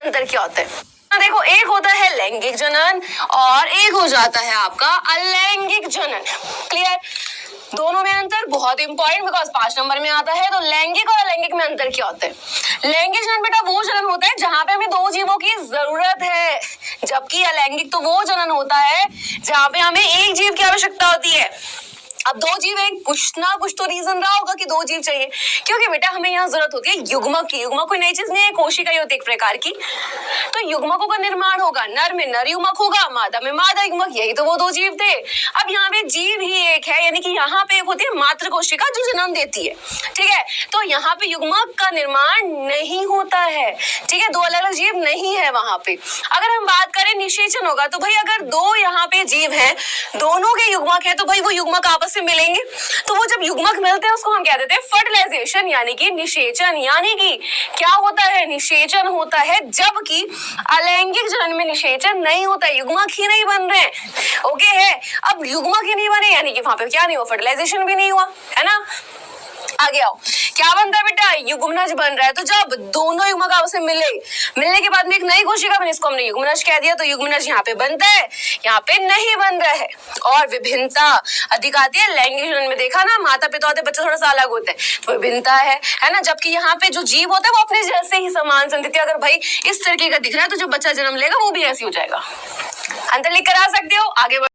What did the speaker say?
अंतर क्या होता है? देखो, एक होता है लैंगिक जनन और एक हो जाता है आपका अलैंगिक जनन। क्लियर? दोनों में अंतर बहुत इंपॉर्टेंट, बिकॉज 5 नंबर में आता है। तो लैंगिक और अलैंगिक में अंतर क्या होता है? लैंगिक जनन बेटा वो जनन होता है जहां पे हमें 2 जीवों की जरूरत है, जबकि अलैंगिक तो वो जनन होता है जहां पे हमें एक जीव की आवश्यकता होती है। अब 2 जीव है, कुछ ना कुछ तो रीजन रहा होगा कि 2 जीव चाहिए, क्योंकि बेटा हमें यहाँ जरूरत होती है युग्मक की। युग्मक कोई नई चीज नहीं है, कोशिका ही होती है एक प्रकार की। तो युग्मकों का निर्माण होगा, नर में नर युग्मक होगा, मादा में मादा युग्मक, यही तो वो 2 जीव थे। अब यहाँ पे जीव ही एक है, यानी कि यहाँ पे एक होती है मातृ कोशिका जो जन्म देती है। ठीक है, तो यहाँ पे युग्मक का निर्माण नहीं होता है। ठीक है, 2 अलग अलग जीव नहीं है वहां पे। अगर हम बात करें निषेचन होगा, तो भाई अगर 2 यहाँ पे जीव हैं, दोनों के युग्मक है, तो भाई वो युग्मक आपस में मिलेंगे। तो वो जब युग्मक मिलते हैं उसको हम क्या देते हैं? फर्टिलाइजेशन, यानी कि निषेचन। यानी कि क्या होता है? निषेचन होता है, जबकि अलैंगिक जनन में निषेचन नहीं होता है, युग्मक ही नहीं बन रहे हैं। ओके है, अब युग्मक ही नहीं बने यानी कि वहां पे क्या नहीं हुआ? फर्टिलाइजेशन भी नहीं हुआ, है ना। आगे आओ, क्या बनता है बेटा? युग्मनज बन रहा है। तो जब दोनों युग्मक आपस में मिलने के बाद में एक नई कोशिका बनी, इसको हमने युग्मनज कह दिया। तो युग्मनज यहाँ पे बनता है, यहाँ पे नहीं बन रहा है। और विभिन्नता अधिक आती है लैंगिक जनन में। देखा ना, माता पिता होते, बच्चे थोड़ा सा अलग होते हैं, तो विभिन्नता है ना। जबकि यहाँ पे जो जीव होता है वो अपने जैसे ही समान संतति, अगर भाई इस तरीके का दिख रहा है तो जो बच्चा जन्म लेगा वो भी ऐसी हो जाएगा। अंतर लिख कर आ सकते हो। आगे